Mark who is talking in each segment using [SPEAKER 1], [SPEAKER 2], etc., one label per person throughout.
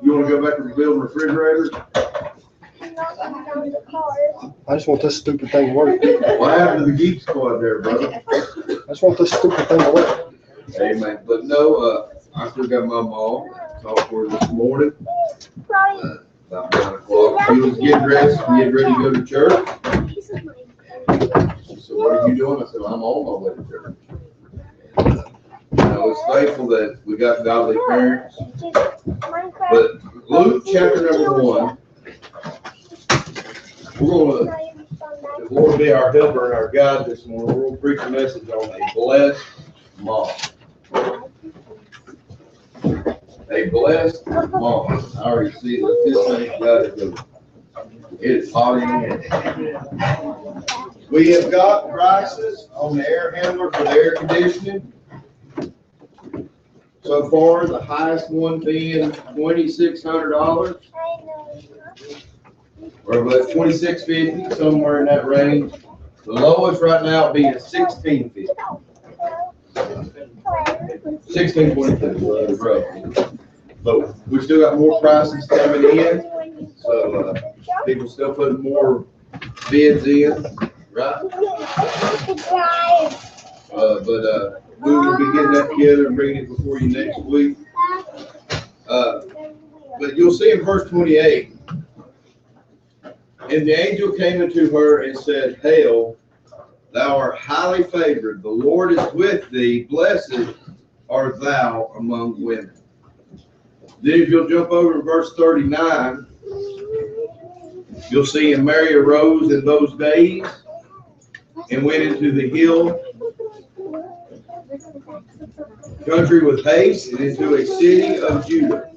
[SPEAKER 1] You want to go back to building refrigerators?
[SPEAKER 2] I just want this stupid thing to work.
[SPEAKER 1] What happened to the Geek Squad there, brother?
[SPEAKER 2] I just want this stupid thing to work.
[SPEAKER 1] Hey, man, but no, I still got my mom. Talked to her this morning. About 9 o'clock. She was getting ready to go to church. She said, what are you doing? I said, I'm on my way to church. I was thankful that we got godly parents. But Luke chapter number 1, we're going to, the Lord be our helper and our guide this morning. We're going to preach a message on a blessed mom. A blessed mom. I already see it. This thing's got to go. It is hot in here. We have got prices on the air handler for the air conditioning. So far, the highest one being $2,600, or about $2,650, somewhere in that range. The lowest right now being $1,650. $1,622, roughly. But we still got more prices coming in, so people still putting more bids in, right? But we will be getting that together and bringing it before you next week. But you'll see in verse 28, and the angel came unto her and said, Hail, thou art highly favored. The Lord is with thee. Blessed art thou among women. Then if you'll jump over to verse 39, you'll see, and Mary arose in those days and went into the hill country with haste and into a city of Judah,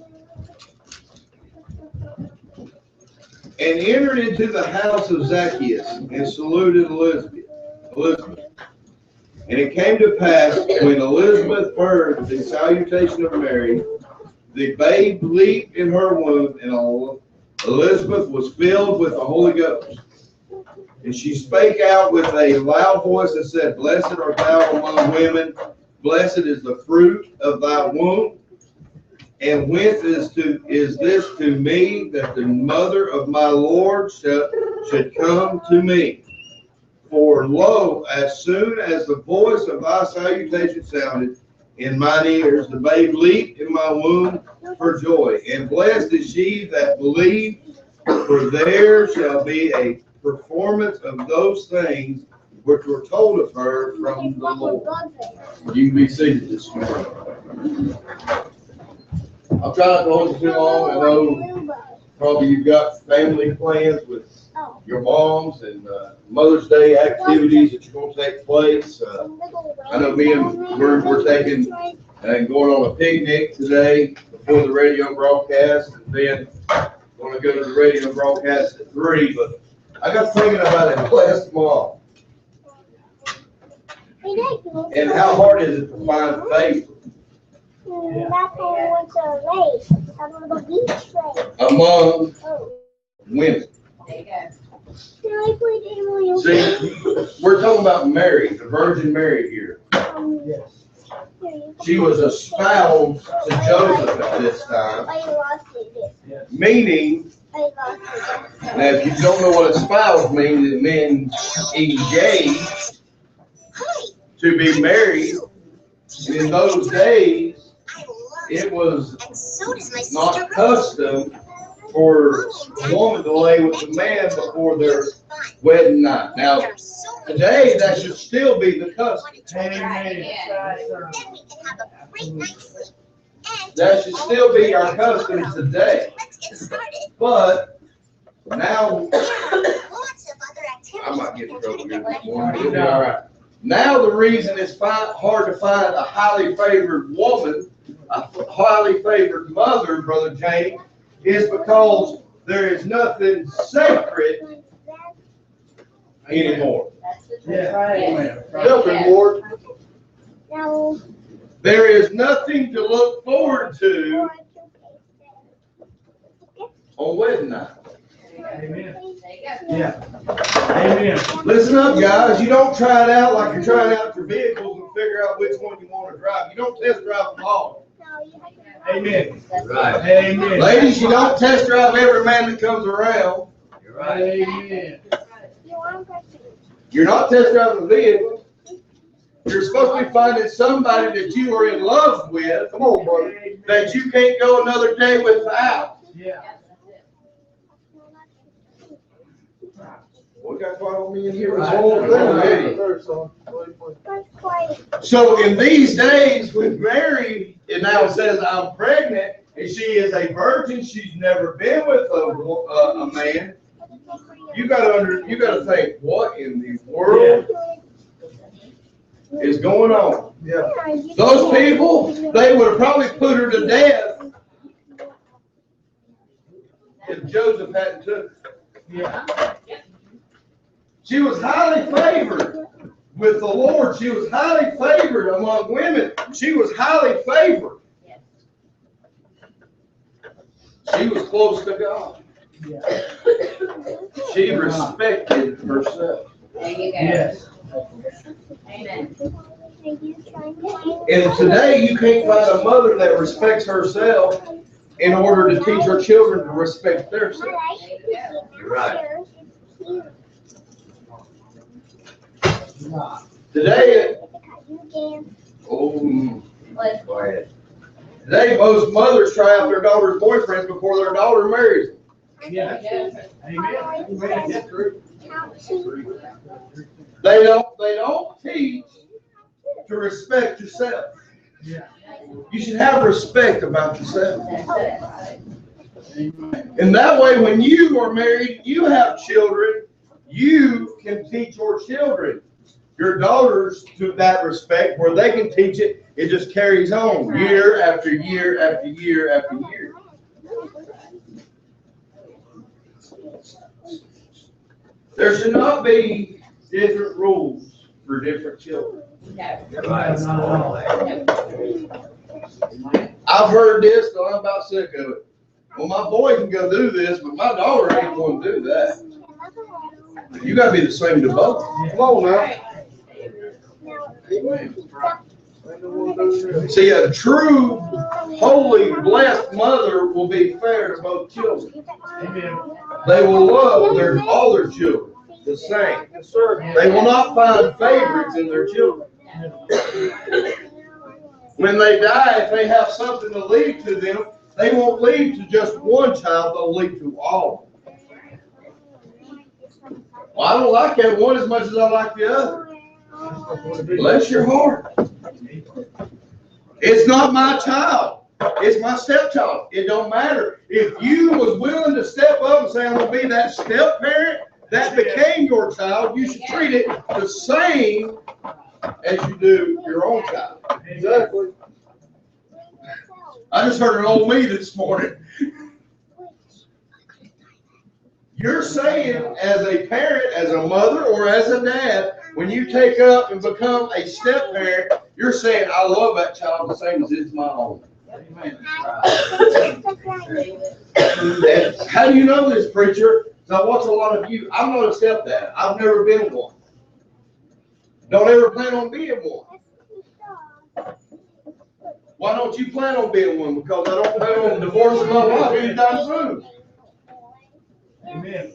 [SPEAKER 1] and entered into the house of Zacchaeus and saluted Elizabeth. And it came to pass, when Elizabeth heard the salutation of Mary, the babe leaped in her womb, and Elizabeth was filled with the Holy Ghost. And she spake out with a loud voice and said, Blessed art thou among women, blessed is the fruit of thy womb. And whence is this to me, that the mother of my Lord should come to me? For lo, as soon as the voice of thy salutation sounded in mine ears, the babe leaped in my womb for joy. And blessed is she that believed, for there shall be a performance of those things which were told of her from the Lord. You can be seated this morning. I'll try not to hold you too long. I know probably you've got family plans with your moms and Mother's Day activities that you're going to take place. I know me and we're taking and going on a picnic today before the radio broadcast, and then going to go to the radio broadcast at 3. But I got thinking about a blessed mom. And how hard is it to find favor among women? See, we're talking about Mary, the Virgin Mary here. She was espoused to Joseph at this time, meaning, now if you don't know what espoused means, it means engaged to be married. And in those days, it was not custom for a woman to lay with a man before their wedding night. Now, today, that should still be the custom. That should still be our custom today. But now, I might get in trouble here this morning. It'll be all right. Now the reason it's hard to find a highly favored woman, a highly favored mother, Brother James, is because there is nothing sacred anymore. Help him, Lord. There is nothing to look forward to on wedding night.
[SPEAKER 3] Amen.
[SPEAKER 4] Yeah. Amen.
[SPEAKER 1] Listen up, guys. You don't try it out like you're trying out your vehicles and figure out which one you want to drive. You don't test drive them all.
[SPEAKER 4] Amen.
[SPEAKER 3] Right.
[SPEAKER 4] Amen.
[SPEAKER 1] Ladies, you don't test drive every man that comes around.
[SPEAKER 3] You're right.
[SPEAKER 4] Amen.
[SPEAKER 1] You're not test driving the vehicle. You're supposed to be finding somebody that you are in love with. Come on, brother. That you can't go another day without.
[SPEAKER 4] Yeah.
[SPEAKER 1] We got quite on me in here.
[SPEAKER 3] Right.
[SPEAKER 1] This whole thing already. So in these days with Mary, it now says I'm pregnant and she is a virgin. She's never been with a man. You gotta think, what in the world is going on?
[SPEAKER 2] Yeah.
[SPEAKER 1] Those people, they would have probably put her to death if Joseph hadn't took her.
[SPEAKER 4] Yeah.
[SPEAKER 1] She was highly favored with the Lord. She was highly favored among women. She was highly favored. She was close to God.
[SPEAKER 4] Yeah.
[SPEAKER 1] She respected herself.
[SPEAKER 5] There you go.
[SPEAKER 4] Yes.
[SPEAKER 5] Amen.
[SPEAKER 1] And today, you can't find a mother that respects herself in order to teach her children to respect themselves.
[SPEAKER 3] You're right.
[SPEAKER 1] Today,
[SPEAKER 5] Let's
[SPEAKER 3] Go ahead.
[SPEAKER 1] today, most mothers try out their daughter's boyfriends before their daughter marries them.
[SPEAKER 4] Yeah. Amen. Amen. That's true.
[SPEAKER 1] They don't teach to respect yourself.
[SPEAKER 4] Yeah.
[SPEAKER 1] You should have respect about yourself.
[SPEAKER 5] That's it.
[SPEAKER 4] Amen.
[SPEAKER 1] And that way, when you are married, you have children, you can teach your children, your daughters, to that respect, where they can teach it. It just carries on year after year after year after year. There should not be different rules for different children.
[SPEAKER 5] No.
[SPEAKER 3] You're right.
[SPEAKER 1] I've heard this, so I'm about sick of it. Well, my boy can go do this, but my daughter ain't going to do that. You got to be the same to both.
[SPEAKER 2] Come on now.
[SPEAKER 1] See, a true, holy, blessed mother will be fair to both children.
[SPEAKER 4] Amen.
[SPEAKER 1] They will love all their children the same.
[SPEAKER 2] Yes, sir.
[SPEAKER 1] They will not find favorites in their children. When they die, if they have something to leave to them, they won't leave to just one child, they'll leave to all. Well, I don't like that one as much as I like the other. Bless your heart. It's not my child. It's my stepchild. It don't matter. If you was willing to step up and say, I'm going to be that step parent that became your child, you should treat it the same as you do your own child.
[SPEAKER 2] Exactly.
[SPEAKER 1] I just heard an old me this morning. You're saying as a parent, as a mother, or as a dad, when you take up and become a step parent, you're saying, I love that child the same as it's my own.
[SPEAKER 4] Amen.
[SPEAKER 1] And how do you know this, preacher? Because I watch a lot of you. I'm not a stepdad. I've never been one. Don't ever plan on being one. Why don't you plan on being one? Because I don't plan on divorcing my wife anytime soon.
[SPEAKER 4] Amen.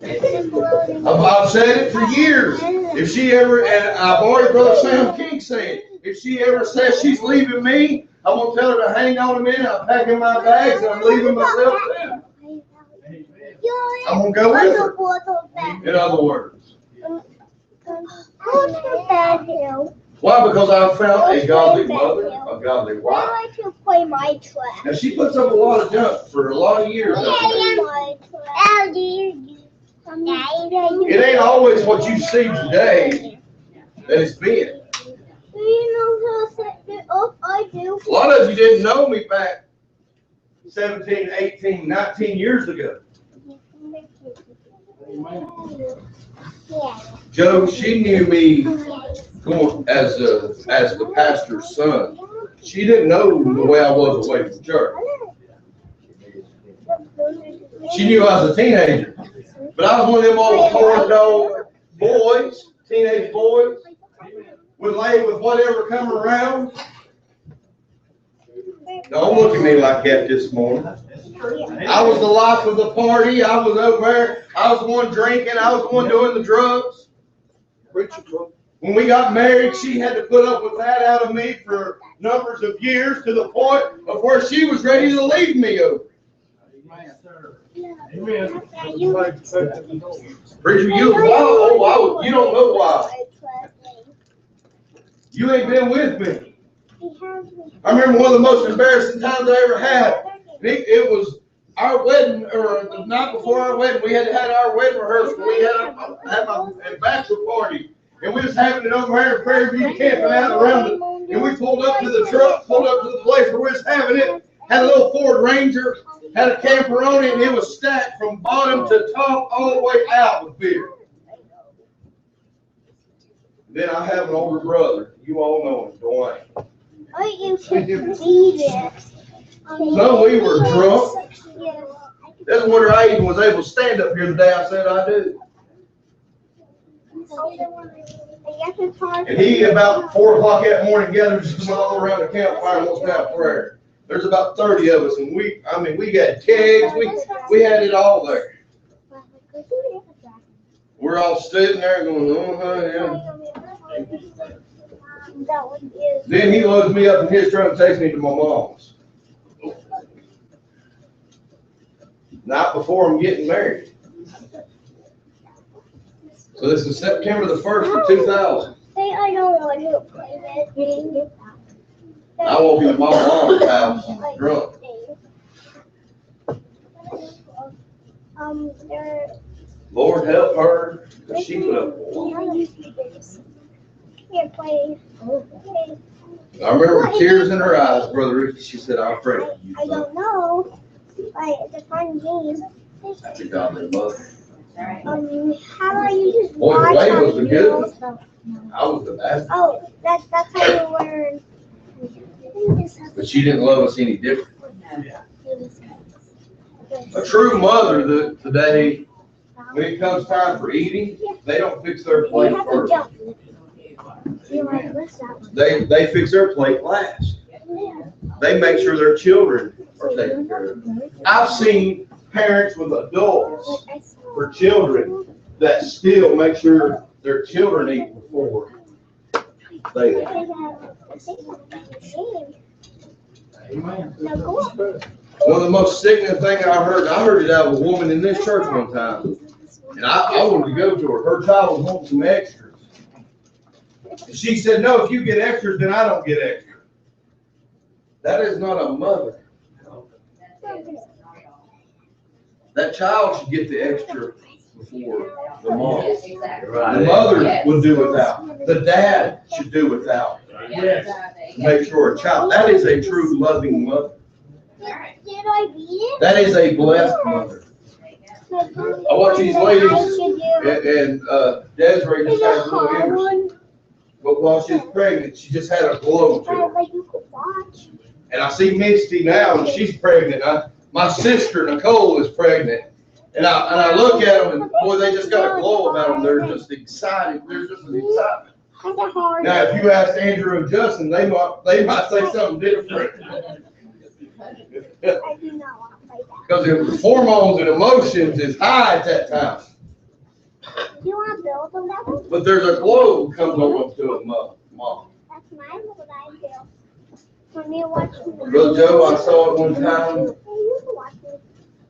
[SPEAKER 1] I've said it for years. If she ever, and I've already Brother Sam King saying, if she ever says she's leaving me, I'm going to tell her to hang on a minute. I'm packing my bags and I'm leaving myself too. I'm going to go with her, in other words. Why? Because I found a godly mother, a godly wife.
[SPEAKER 6] I like to play my track.
[SPEAKER 1] Now, she puts up a lot of junk for a lot of years. It ain't always what you see today that it's been.
[SPEAKER 6] I do.
[SPEAKER 1] A lot of you didn't know me back 17, 18, 19 years ago.
[SPEAKER 6] Yeah.
[SPEAKER 1] Joe, she knew me going as the pastor's son. She didn't know the way I was away from church. She knew I was a teenager. But I was one of them old hard dog boys, teenage boys, would lay with whatever come around. Don't look at me like that this morning. I was the life of the party. I was over there. I was the one drinking. I was the one doing the drugs.
[SPEAKER 2] Preacher, bro.
[SPEAKER 1] When we got married, she had to put up with that out of me for numbers of years to the point of where she was ready to leave me over.
[SPEAKER 4] Amen, sir. Amen.
[SPEAKER 1] Preacher, you you don't know why. You ain't been with me. I remember one of the most embarrassing times I ever had. It was our wedding, or the night before our wedding. We had had our wedding rehearsal. We had a bachelor party. And we was having it over here in Prairie View, camping out around it. And we pulled up to the truck, pulled up to the place where we was having it. Had a little Ford Ranger, had a camper on it, and it was stacked from bottom to top all the way out with beer. Then I have an older brother. You all know him, Dwayne.
[SPEAKER 6] I used to be there.
[SPEAKER 1] No, we were drunk. That's where I even was able to stand up here the day I said I do. And he, about 4 o'clock that morning, gathers us all around the campfire and wants to have prayer. There's about 30 of us, and we got kegs, we had it all there. We're all sitting there going, oh, yeah. Then he loads me up in his truck and takes me to my mom's. Night before I'm getting married. So this is September the 1st of 2000.
[SPEAKER 6] I don't want to play that game.
[SPEAKER 1] I won't be at my mom's house drunk. Lord help her, because she put up with it.
[SPEAKER 6] Here, play.
[SPEAKER 1] I remember tears in her eyes, Brother Ricky. She said, I'll pray for you.
[SPEAKER 6] I don't know. The fun game.
[SPEAKER 1] That's a godly mother.
[SPEAKER 6] How are you just
[SPEAKER 1] Boy, the
[SPEAKER 6] watch
[SPEAKER 1] way
[SPEAKER 6] on
[SPEAKER 1] was the good
[SPEAKER 6] videos?
[SPEAKER 1] one. I was the bad.
[SPEAKER 6] Oh, that's how you learn.
[SPEAKER 1] But she didn't love us any different. A true mother that today, when it comes time for eating, they don't fix their
[SPEAKER 6] You
[SPEAKER 1] plate
[SPEAKER 6] have to
[SPEAKER 1] first.
[SPEAKER 6] jump. You like this that one.
[SPEAKER 1] They fix their plate last. They make sure their children are taken care of. I've seen parents with adults for children that still make sure their children eat before they eat.
[SPEAKER 4] Amen.
[SPEAKER 6] Now go up.
[SPEAKER 1] One of the most sickening things I heard it out of a woman in this church one time. And I wanted to go to her. Her child was wanting some extras. And she said, no, if you get extras, then I don't get extras. That is not a mother. That child should get the extra before the mom.
[SPEAKER 5] Yes, exactly.
[SPEAKER 1] The mother would do without. The dad should do without.
[SPEAKER 4] Yes.
[SPEAKER 1] Make sure a child, that is a true loving mother.
[SPEAKER 6] Did I beat it?
[SPEAKER 1] That is a blessed mother. I watch these ladies, and Desiree just had a little interest. But while she was pregnant, she just had a glow to her.
[SPEAKER 6] Like you could watch.
[SPEAKER 1] And I see Misty now, and she's pregnant. My sister Nicole is pregnant, and I look at them, and boy, they just got a glow about them. They're just excited. There's just an excitement. Now, if you ask Andrew and Justin, they might say something different.
[SPEAKER 6] I do not want to play that.
[SPEAKER 1] Because the hormones and emotions is high at that time.
[SPEAKER 6] Do you want to build a level?
[SPEAKER 1] But there's a glow that comes over to a mom.
[SPEAKER 6] That's my what I do. When you watch
[SPEAKER 1] Brother Joe, I saw it one time.
[SPEAKER 6] You can watch it.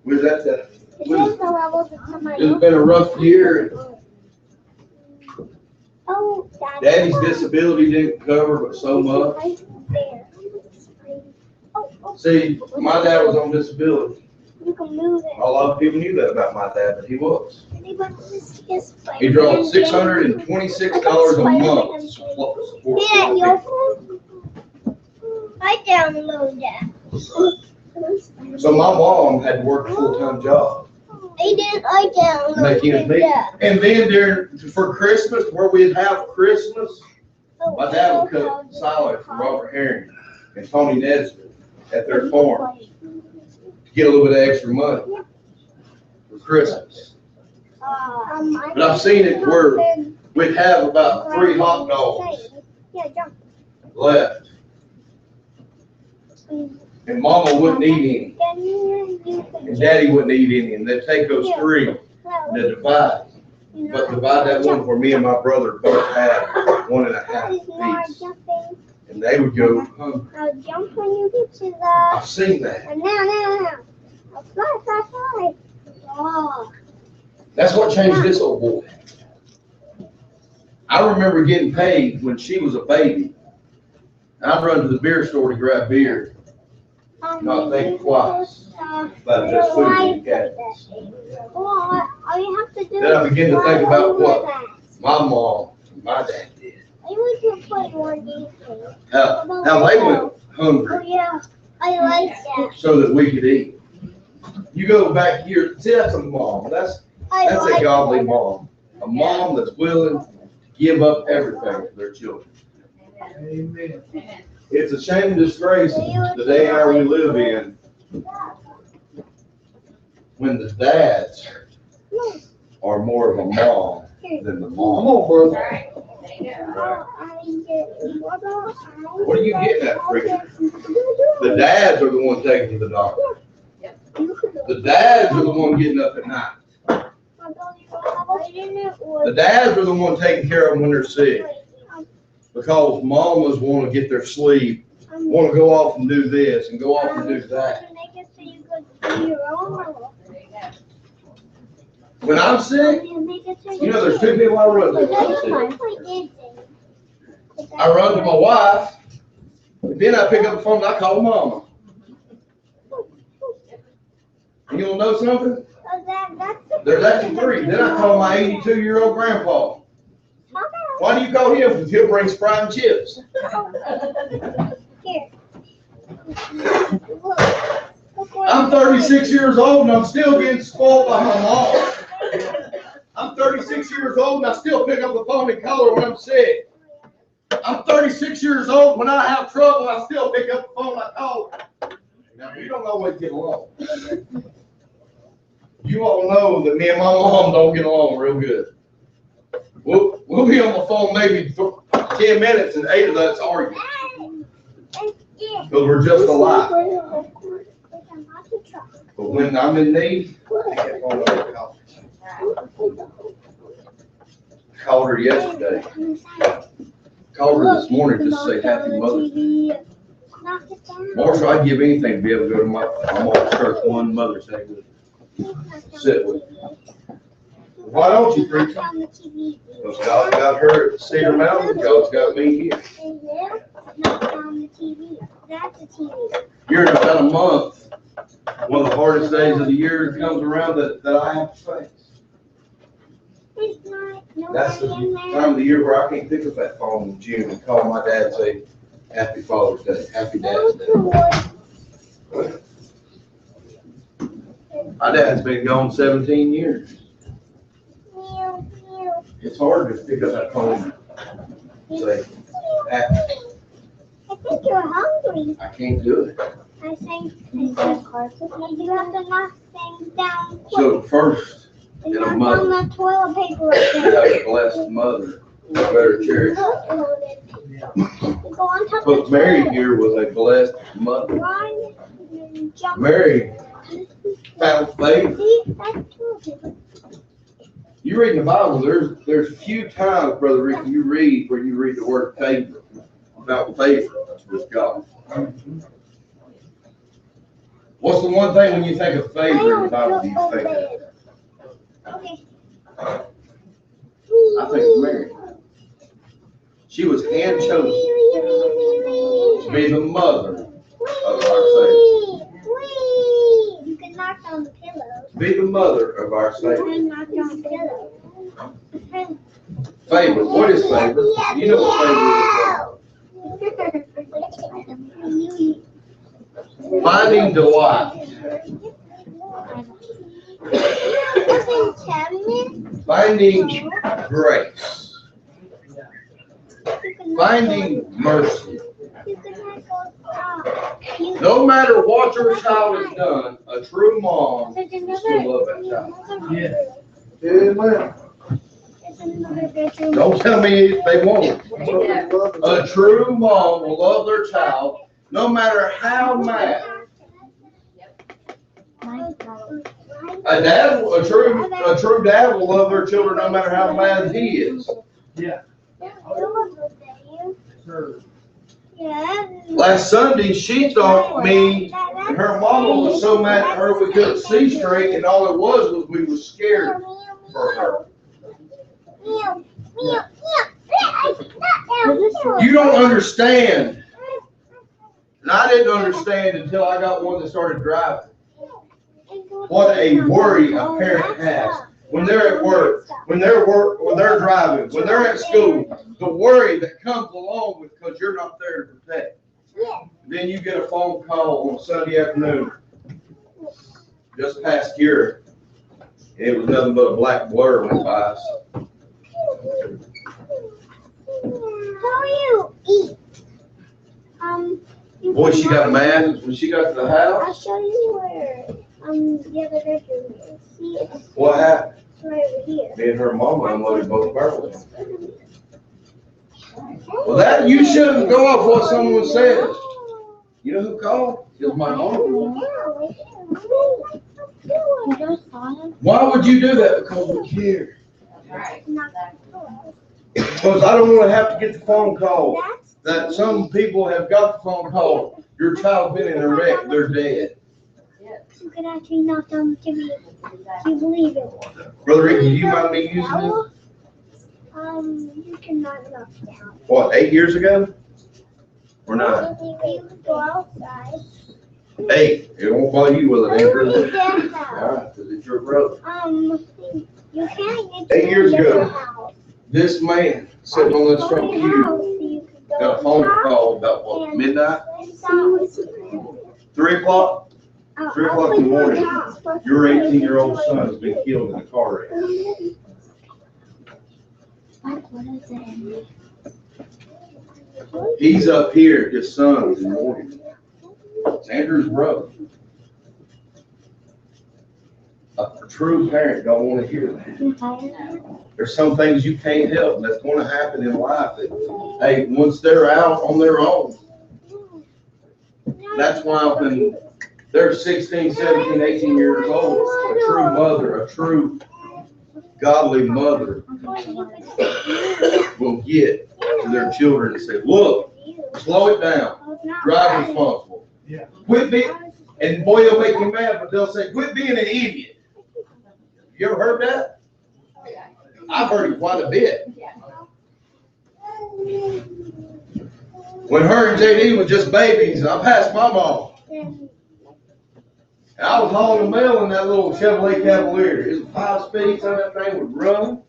[SPEAKER 1] Was that the?
[SPEAKER 6] It is the levels that come out.
[SPEAKER 1] It's been a rough year.
[SPEAKER 6] Oh,
[SPEAKER 1] Daddy's disability didn't cover but so much.
[SPEAKER 6] Right there. Oh,
[SPEAKER 1] See, my dad was on disability.
[SPEAKER 6] you can move it.
[SPEAKER 1] A lot of people knew that about my dad, but he was.
[SPEAKER 6] His
[SPEAKER 1] He drove $626 a month to support
[SPEAKER 6] Yeah,
[SPEAKER 1] four
[SPEAKER 6] your
[SPEAKER 1] people.
[SPEAKER 6] phone. I download that.
[SPEAKER 1] So my mom had to work a full-time job.
[SPEAKER 6] I
[SPEAKER 1] Making it
[SPEAKER 6] downloaded
[SPEAKER 1] me.
[SPEAKER 6] that.
[SPEAKER 1] And then for Christmas, where we'd have Christmas, my dad would cook salad for Robert Herring and Tony Nesbitt at their farm to get a little bit of extra money for Christmas. But I've seen it where we'd have about 3 hot dogs
[SPEAKER 6] Yeah, jump.
[SPEAKER 1] left. And Mama wouldn't eat any, and Daddy wouldn't eat any, and they'd take those three, and they'd divide. But divide that one where me and my brother both had 1.5 piece. And they would go hungry.
[SPEAKER 6] Now jump when you get to the.
[SPEAKER 1] I've seen that.
[SPEAKER 6] And now. Fly. Oh.
[SPEAKER 1] That's what changed this old boy. I remember getting paid when she was a baby. I'd run to the beer store to grab beer. Not think twice about just food and cats.
[SPEAKER 6] All you have to do
[SPEAKER 1] Then I begin to think about what
[SPEAKER 6] that.
[SPEAKER 1] my mom and my dad did.
[SPEAKER 6] I want to play more games.
[SPEAKER 1] How they went
[SPEAKER 6] Oh
[SPEAKER 1] hungry
[SPEAKER 6] yeah, I like that.
[SPEAKER 1] so that we could eat. You go back here, see, that's a mom. That's a godly mom. A mom that's willing to give up everything for their children.
[SPEAKER 4] Amen.
[SPEAKER 1] It's a shame and disgrace the day and hour we live in when the dads are more of a mom than the
[SPEAKER 2] Come
[SPEAKER 1] mom.
[SPEAKER 2] on, brother.
[SPEAKER 5] Alright, there you go.
[SPEAKER 1] What are you getting at, Ricky? The dads are the ones taking to the doctor. The dads are the ones getting up at night. The dads are the ones taking care of them when they're sick. Because mamas want to get their sleep, want to go off and do this and go off and do that. When I'm sick, you know, there's two people I run to when I'm sick. I run to my wife, and then I pick up the phone and I call mama. And you wanna know something? There's actually three. Then I call my 82-year-old grandpa. Why do you call him? Because he'll bring Sprite and chips. I'm 36 years old and I'm still getting spoiled by my mom. I'm 36 years old and I still pick up the phone and call her when I'm sick. I'm 36 years old. When I have trouble, I still pick up the phone and I call her. Now, we don't always get along. You all know that me and my mom don't get along real good. We'll be on the phone maybe 10 minutes and 8 of that's arguing. Because we're just alike. But when I'm in need, I get on her call. Called her yesterday. Called her this morning just to say happy Mother's Day. Marshall, I'd give anything to be able to go to my mom's church one Mother's Day with her. Sit with her. Why don't you preach? Because God's got her at Cedar Mountain, God's got me here. Here in about a month, one of the hardest days of the year comes around that I have to face. That's the time of the year where I can't pick up that phone in June and call my dad and say, Happy Father's Day, Happy Dad's Day. My dad's been gone 17 years. It's hard to pick up that phone and say, Happy.
[SPEAKER 6] I think you're hungry.
[SPEAKER 1] I can't do it.
[SPEAKER 6] I think you have to knock things down quick.
[SPEAKER 1] So first,
[SPEAKER 6] And
[SPEAKER 1] in a
[SPEAKER 6] knock
[SPEAKER 1] month,
[SPEAKER 6] down the toilet paper right
[SPEAKER 1] you
[SPEAKER 6] there.
[SPEAKER 1] have a blessed mother, a better cherish.
[SPEAKER 6] Go on top
[SPEAKER 1] But
[SPEAKER 6] of
[SPEAKER 1] Mary
[SPEAKER 6] the
[SPEAKER 1] here was a blessed mother.
[SPEAKER 6] Run and jump.
[SPEAKER 1] Mary found faith.
[SPEAKER 6] See, that's toilet paper.
[SPEAKER 1] You read in the Bible, there's few times, Brother Rick, you read where you read the word favor, about favor with God. What's the one thing when you think of favor in the Bible, do you think of?
[SPEAKER 6] Okay.
[SPEAKER 1] I think of Mary. She was hand chosen to be the mother of our Savior.
[SPEAKER 6] You can knock down the pillow.
[SPEAKER 1] Be the mother of our
[SPEAKER 6] You
[SPEAKER 1] Savior.
[SPEAKER 6] can knock down the pillow.
[SPEAKER 1] Favor, what is favor? You know what favor is. Finding delight. Finding grace. Finding mercy. No matter what your child has done, a true mom will still love that child.
[SPEAKER 4] Yes.
[SPEAKER 2] Amen.
[SPEAKER 1] Don't tell me they won't. A true mom will love their child no matter how mad A true dad will love their children no matter how bad he is.
[SPEAKER 4] Yeah. Sure.
[SPEAKER 1] Last Sunday, she thought me and her mama was so mad at her we couldn't see straight, and all it was we were scared for her. You don't understand. And I didn't understand until I got one that started driving. What a worry a parent has. When they're at work, when they're driving, when they're at school, the worry that comes along with because you're not there to protect. Then you get a phone call on a Sunday afternoon, just past here. It was nothing but a black blur went by us.
[SPEAKER 6] How you eat?
[SPEAKER 1] Boy, she got mad when she got to the
[SPEAKER 6] I'll
[SPEAKER 1] house.
[SPEAKER 6] show you where, the other bedroom is. See, it's
[SPEAKER 1] What happened?
[SPEAKER 6] right over here.
[SPEAKER 1] Me and her mama unloaded both barrels. Well, that you shouldn't go off what someone says. You know who called? It was my mom. Why would you do that? Because we care. Because I don't want to have to get the phone call that some people have got the phone call. Your child's been in a wreck. They're dead.
[SPEAKER 6] You could actually knock on the TV. Do you believe it?
[SPEAKER 1] Brother Rick, do you mind me using this?
[SPEAKER 6] You cannot knock down.
[SPEAKER 1] What, 8 years ago? Or 9?
[SPEAKER 6] You could go outside.
[SPEAKER 1] 8. It won't bother you, will it,
[SPEAKER 6] Where
[SPEAKER 1] Andrew?
[SPEAKER 6] is Dad's house?
[SPEAKER 1] Alright, because it's your brother.
[SPEAKER 6] You can't get
[SPEAKER 1] 8 years
[SPEAKER 6] to your
[SPEAKER 1] ago.
[SPEAKER 6] house.
[SPEAKER 1] This man sitting on this front
[SPEAKER 6] Only
[SPEAKER 1] pew
[SPEAKER 6] house, so you could go
[SPEAKER 1] got a phone
[SPEAKER 6] inside
[SPEAKER 1] call about what, midnight?
[SPEAKER 6] and
[SPEAKER 1] 3 o'clock? 3 o'clock in the morning.
[SPEAKER 6] morning.
[SPEAKER 1] Your 18-year-old son has been killed in a car wreck.
[SPEAKER 6] What is it?
[SPEAKER 1] He's up here, his son's in Morgan. It's Andrew's brother. A true parent don't want to hear that. There's some things you can't help, and that's going to happen in life. That, hey, once they're out on their own, that's why when they're 16, 17, 18 years old, a true mother, a true godly mother will get to their children and say, look, slow it down, drive responsible.
[SPEAKER 4] Yeah.
[SPEAKER 1] Quit being, and boy, it'll make you mad, but they'll say, quit being an idiot. You ever heard that? I've heard it quite a bit. When her and JD was just babies, I passed my mom. And I was hauling the mail in that little Chevrolet Cavalier. It was 5 speed, so that thing would run.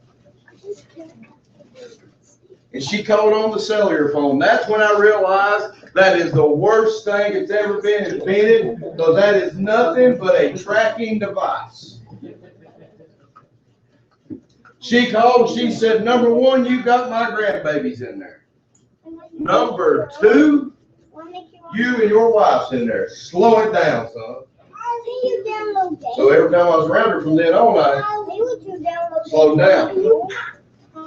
[SPEAKER 1] And she called on the cellular phone. That's when I realized that is the worst thing that's ever been invented, because that is nothing but a tracking device. She called, she said, number 1, you got my grandbabies in there. Number 2, you and your wife's in there. Slow it down, son. So every time I was around her from then on, I slowed down.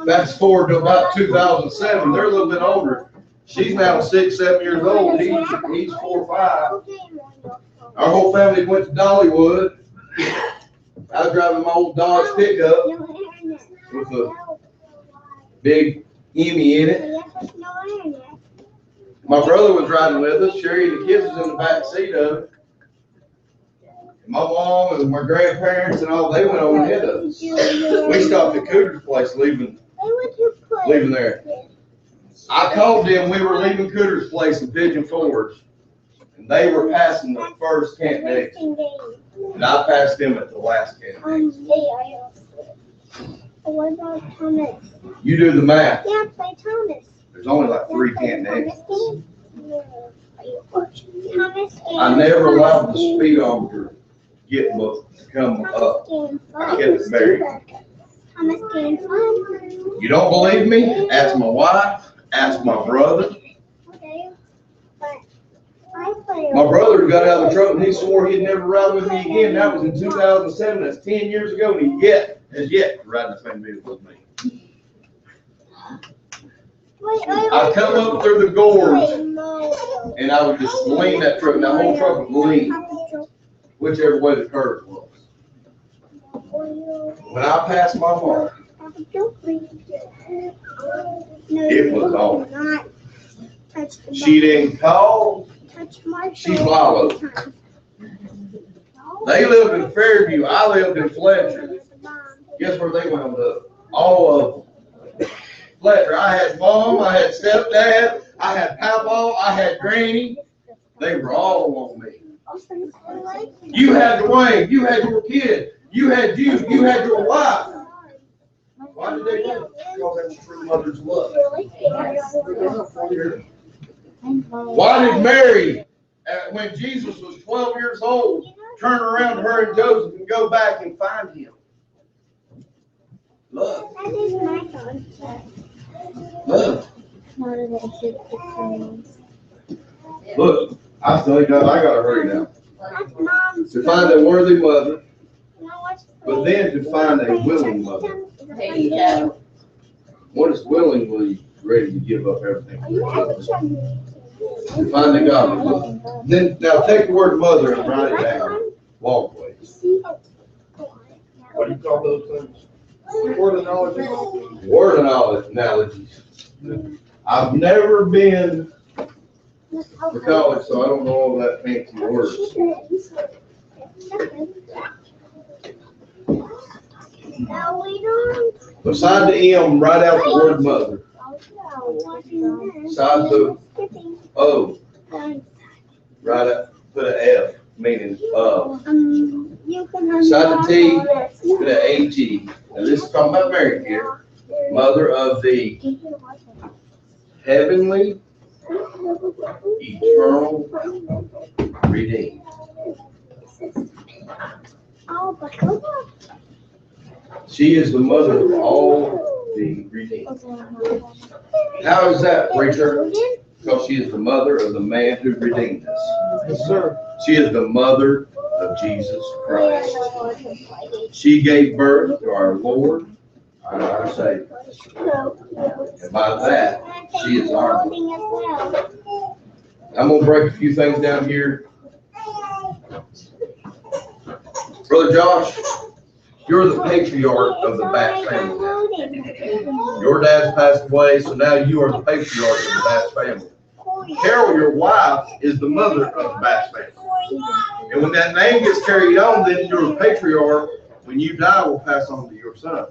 [SPEAKER 1] Fast forward to about 2007, they're a little bit older. She's now 6, 7 years old. He's 4 or 5. Our whole family went to Dollywood. I was driving my old Dodge pickup with a big Emmy in it. My brother was riding with us. Sherry and the kids was in the back seat of it. My mom and my grandparents and all, they went on ahead of us. We stopped at Cooter's place leaving there. I called them, we were leaving Cooter's place in Pigeon Forge, and they were passing the first Camp Dixie. And I passed them at the last Camp Dixie.
[SPEAKER 6] What about Thomas?
[SPEAKER 1] You do the math.
[SPEAKER 6] Yeah, play Thomas.
[SPEAKER 1] There's only like 3 Camp Dixie.
[SPEAKER 6] Thomas
[SPEAKER 1] I never allowed the speedometer get booked to come up. I kept it buried.
[SPEAKER 6] Thomas getting fun.
[SPEAKER 1] You don't believe me? Ask my wife, ask my brother.
[SPEAKER 6] Okay, but I play.
[SPEAKER 1] My brother got out of the truck and he swore he'd never ride with me again. That was in 2007. That's 10 years ago, and he has yet riding the same vehicle with me. I come up through the gorge and I would just lean that truck. That whole truck would lean. whichever way the curve was. When I passed my mark, it was on. She didn't call, she followed. They lived in Fairview, I lived in Fletcher. Guess where they wound up? All of them. Fletcher, I had mom, I had stepdad, I had papa, I had granny. They were all on me. You had Dwayne, you had your kid, you had your wife. Why did they do it? Because that's true mother's love. Why did Mary, when Jesus was 12 years old, turn around to her and Joseph and go back and find him? Love. Love. Look, I tell you guys, I gotta hurry now. To find a worthy mother, but then to find a willing mother.
[SPEAKER 3] There you go.
[SPEAKER 1] What is willingly ready to give up everything? To find a godly mother. Then now take the word mother and write it down. Walkways.
[SPEAKER 2] What do you call those things? Word of knowledge.
[SPEAKER 1] Word analogies. I've never been to college, so I don't know all that fancy words. Beside the M, write out the word mother. Beside the O, write out, put an F, meaning of. Beside the T, put an AG. Now this is talking about Mary here. Mother of the heavenly, eternal, redeemed. She is the mother of all the redeemed. How is that, preacher? Because she is the mother of the man who redeemed us.
[SPEAKER 2] Yes, sir.
[SPEAKER 1] She is the mother of Jesus Christ. She gave birth to our Lord and our Savior. And by that, she is our mother. I'm going to break a few things down here. Brother Josh, you're the patriarch of the Bass family now. Your dad's passed away, so now you are the patriarch of the Bass family. Carol, your wife, is the mother of the Bass family. And when that name gets carried on, then your patriarch, when you die, will pass on to your son.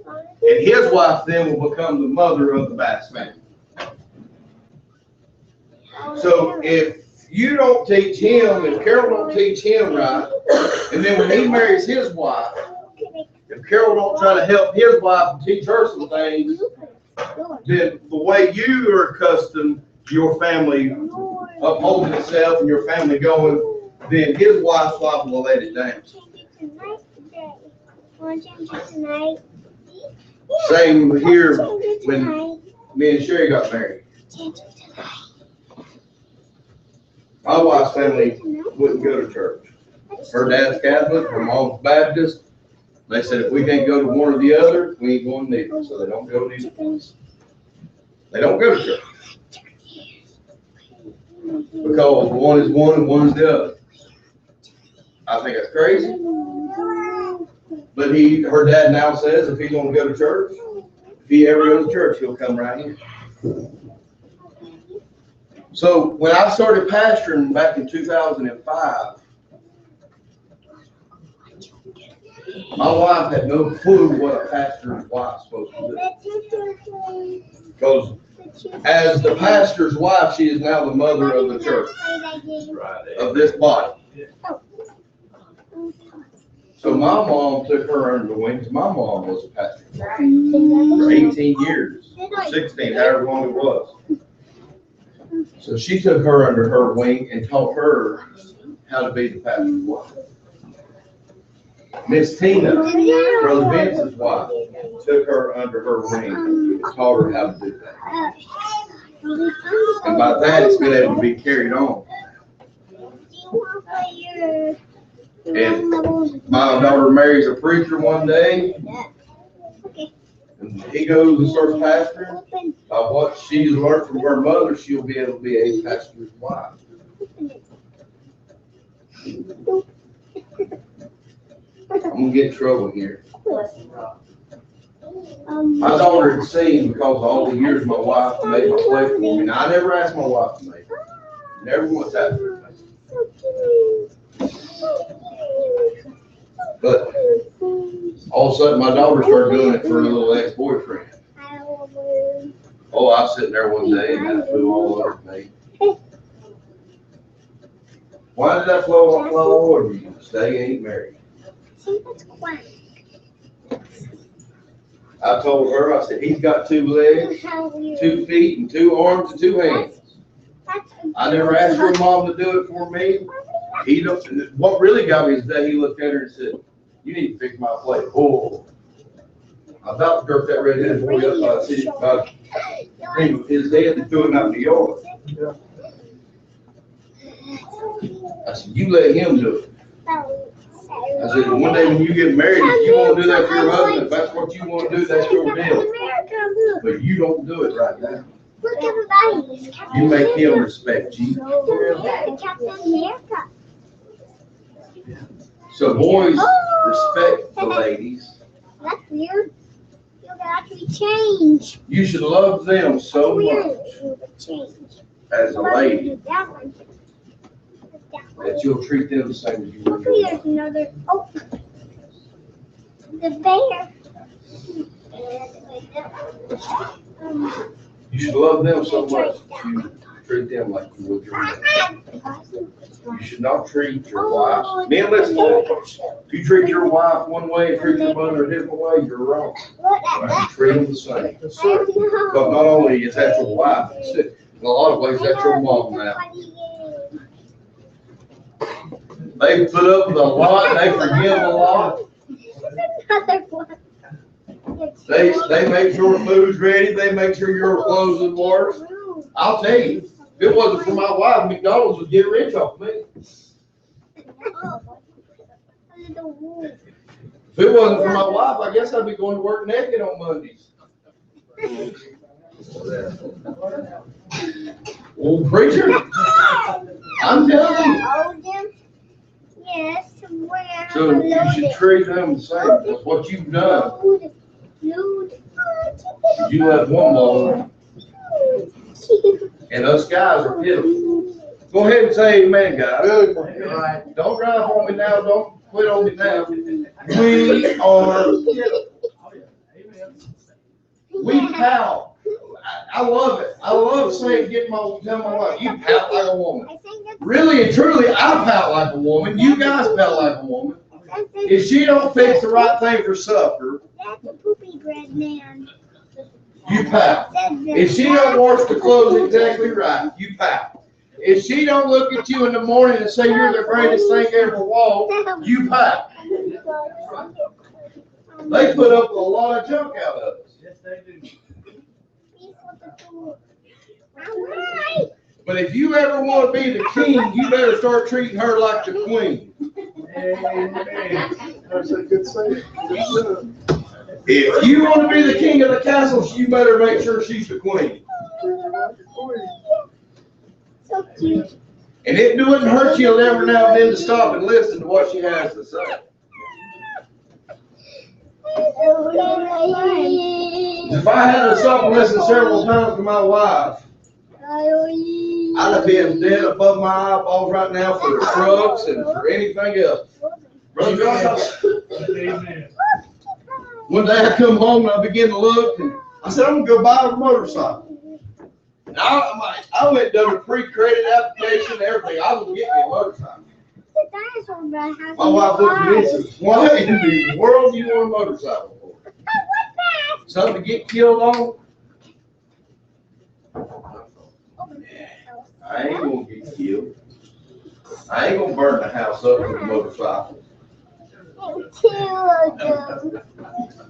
[SPEAKER 1] And his wife then will become the mother of the Bass family. So if you don't teach him, if Carol don't teach him right, and then when he marries his wife, if Carol don't try to help his wife and teach her some things, then the way you are accustomed to your family upholding itself and your family going, then his wife's life will let it down. Same here when me and Sherry got married. My wife's family wouldn't go to church. Her dad's Catholic, her mom's Baptist. They said if we can't go to one or the other, we ain't going neither. So they don't go to either place. They don't go to church. Because one is one and one is the other. I think that's crazy. But her dad now says if he's going to go to church, if he ever goes to church, he'll come right here. So when I started pastoring back in 2005, my wife had no clue what a pastor's wife's supposed to do. Because as the pastor's wife, she is now the mother of the church, of this body. So my mom took her under the wings. My mom was a pastor for 18 years, or 16, however long it was. So she took her under her wing and taught her how to be the pastor's wife. Miss Tina, Brother Vince's wife, took her under her wing and taught her how to do that. And by that, it's been able to be carried on. And my daughter marries a preacher one day, and he goes and starts pastoring. By what she's learned from her mother, she'll be able to be a pastor's wife. I'm gonna get in trouble here.
[SPEAKER 6] Um,
[SPEAKER 1] My daughter had seen because of all the years my wife made my plate for me. Now, I never asked my wife to make it. Never once asked her to make it.
[SPEAKER 6] so cute.
[SPEAKER 1] But all of a sudden, my daughter started doing it for her little ex-boyfriend. Oh, I was sitting there one day and had flew all over me. Why did that flow all over you? They ain't married. I told her, I said, he's got 2 legs, 2 feet, and 2 arms, and 2 hands. I never asked her mom to do it for me. He don't, what really got me is that he looked at her and said, you need to fix my plate. Oh. I about to jerk that red-headed boy up by his head and threw him out in the yard. I said, you let him do it. I said, one day when you get married, if you want to do that for your husband, if that's what you want to do, that's your deal. But you don't do it right now. You make him respect you. So boys, respect the ladies.
[SPEAKER 6] That's weird. You actually change.
[SPEAKER 1] You should love them so much
[SPEAKER 6] Change.
[SPEAKER 1] as a lady
[SPEAKER 6] That one.
[SPEAKER 1] that you'll treat them the same as you would
[SPEAKER 6] Hopefully
[SPEAKER 1] your
[SPEAKER 6] there's
[SPEAKER 1] wife.
[SPEAKER 6] another. Oh, the bear.
[SPEAKER 1] You should love them so much that you treat them like you would your wife. You should not treat your wife. Men, listen to me. If you treat your wife one way and treat your mother a different way, you're wrong. You treat them the same. But not only is that your wife, in a lot of ways, that's your mom now. They put up with a lot, they forgive a lot.
[SPEAKER 6] Another one.
[SPEAKER 1] They make sure food's ready, they make sure your clothes is washed. I'll tell you, if it wasn't for my wife, McDonald's would get rich off me. If it wasn't for my wife, I guess I'd be going to work naked on Mondays. Old preacher, I'm telling you.
[SPEAKER 6] Hold them. Yes, where?
[SPEAKER 1] So you should treat them the same, because what you've done, you left one alone, and us guys are pitiful. Go ahead and say amen, guys. Don't drive on me now, don't quit on me now. We are, we pout. I love it. I love saying, tell my wife, you pout like a woman. Really and truly, I pout like a woman. You guys pout like a woman. If she don't fix the right thing for supper,
[SPEAKER 6] That's a poopy bread man.
[SPEAKER 1] you pout. If she don't wash the clothes exactly right, you pout. If she don't look at you in the morning and say you're the greatest thing ever walked, you pout. They put up with a lot of junk out of us.
[SPEAKER 4] Yes, they do.
[SPEAKER 1] But if you ever want to be the king, you better start treating her like the queen.
[SPEAKER 2] Amen. That's a good saying.
[SPEAKER 1] If you want to be the king of the castle, you better make sure she's the queen.
[SPEAKER 6] So cute.
[SPEAKER 1] And it wouldn't hurt you every now and then to stop and listen to what she has to say. If I had to stop and listen several times to my wife, I'd have been dead above my eyeballs right now for the trucks and for anything else. Brother John,
[SPEAKER 4] Amen.
[SPEAKER 1] one day I come home and I begin to look, and I said, I'm gonna go buy a motorcycle. And I went and done a pre-credit application and everything. I was getting me a motorcycle. My wife looked at me and said, why in the world do you want a motorcycle for? Something to get killed on? I ain't gonna get killed. I ain't gonna burn the house up with a motorcycle.
[SPEAKER 6] Two of them.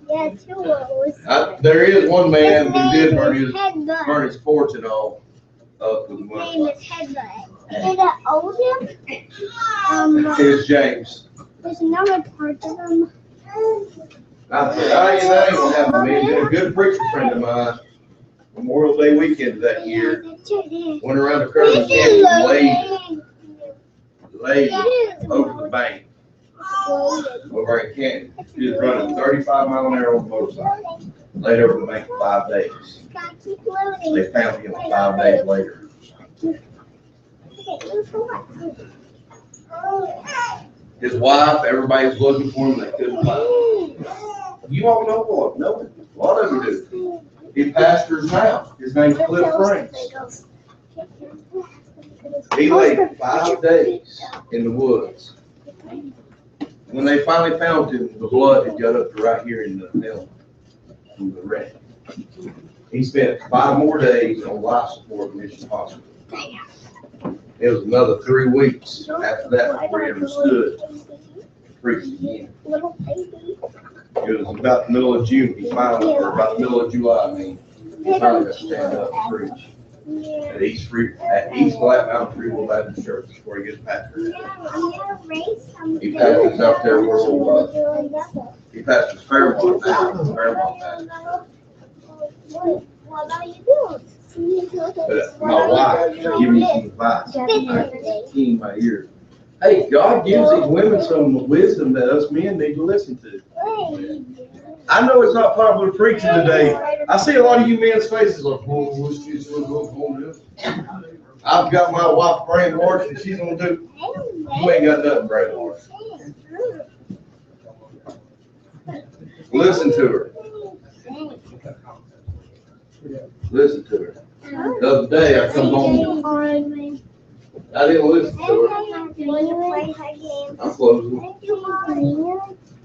[SPEAKER 6] Yeah, two of those.
[SPEAKER 1] There is one man who did burn
[SPEAKER 6] Headbutt.
[SPEAKER 1] his porch and all up with a
[SPEAKER 6] His name
[SPEAKER 1] motorcycle.
[SPEAKER 6] is Headbutt. Did I owe him?
[SPEAKER 1] Here's James.
[SPEAKER 6] There's another part of him.
[SPEAKER 1] I said, that ain't gonna happen to me. Then a good preacher friend of mine, Memorial Day weekend that year, went around the curve and laid over the bank. over in Canton. She was running 35 mile an hour on a motorcycle. Laid over the bank for 5 days. They found him 5 days later. His wife, everybody was looking for him, they couldn't find him. You all know what? No, a lot of you do. He pastors now. His name's Cliff Franks. He laid 5 days in the woods. When they finally found him, the blood had got up to right here in the middle from the wreck. He spent 5 more days on life support in Mission Hospital. It was another 3 weeks after that before he understood preaching again. It was about the middle of June, he finally, or about the middle of July, I mean, he finally got to stand up and preach. At East Flat Mountain Free Will Baptist Church, where he gets pastored. He pastors out there where he pastors Fairmont now, Fairmont Baptist. But my wife gave me some advice, in my ear. Hey, God gives these women some wisdom that us men need to listen to. I know it's not popular preaching today. I see a lot of you men's faces like, oh, she's going to do. I've got my wife, Brandon Marsh, and she's going to do. You ain't got nothing, Brandon Marsh. Listen to her. Listen to her. The other day, I come home. I didn't listen to her. I'm closing.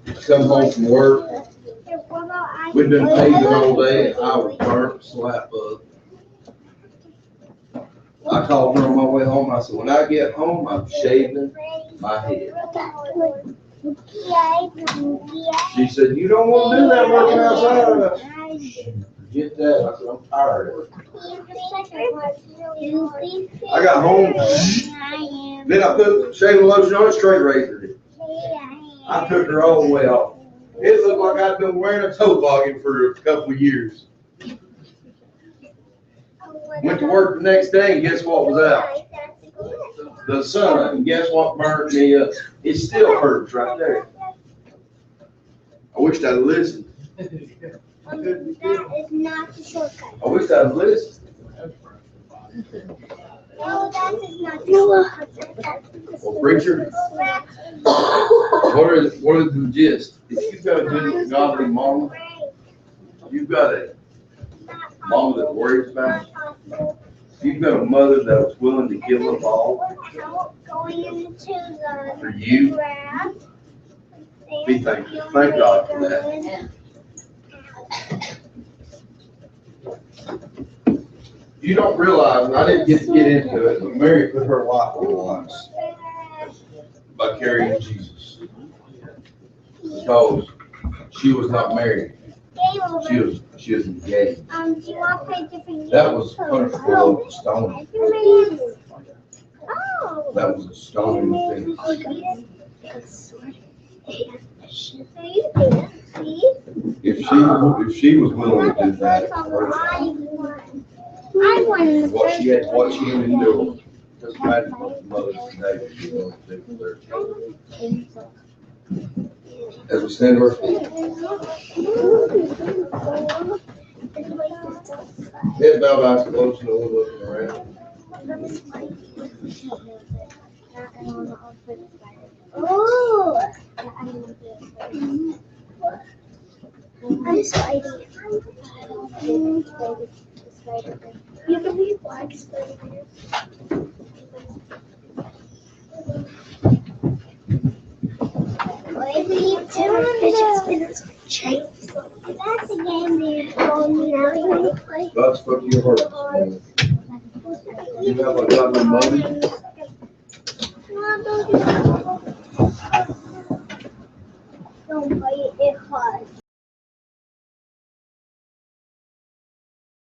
[SPEAKER 1] I come home from work. We've been paving all day, and I was burnt slap up. I called her on my way home. I said, when I get home, I'm shaving my head. She said, you don't want to do that working outside. Forget that. I said, I'm tired of it. I got home. Then I put shaving lotion on it, straight razored it. I took her all the way off. It looked like I'd been wearing a toboggan for a couple of years. Went to work the next day, and guess what was out? The sun. And guess what burned me up? It still hurts right there. I wished I'd listened.
[SPEAKER 6] That is not the shortcut.
[SPEAKER 1] I wish I'd listened.
[SPEAKER 6] No, that is not the shortcut.
[SPEAKER 1] Well, preacher, what is the gist? If you've got a good godly mama, you've got a mama that worries about you, you've got a mother that was willing to give up all for you, be thankful. Thank God for that. You don't realize, and I didn't get to get into it, but Mary put her life on the line by carrying Jesus. Because she was not married. She was engaged. That was punishable with stoning. That was a stoning thing. If she was willing to do that, what she had to do, just imagine what the mothers today would be willing to do for their children. As we stand to our feet, head bowed, eyes closed, no one looking around.
[SPEAKER 6] Oh, I'm spider. You can be black spider. What are you doing? That's a game they're calling me now.
[SPEAKER 1] God spoke to your heart this morning. You have a godly mother.
[SPEAKER 6] Don't bite it hard.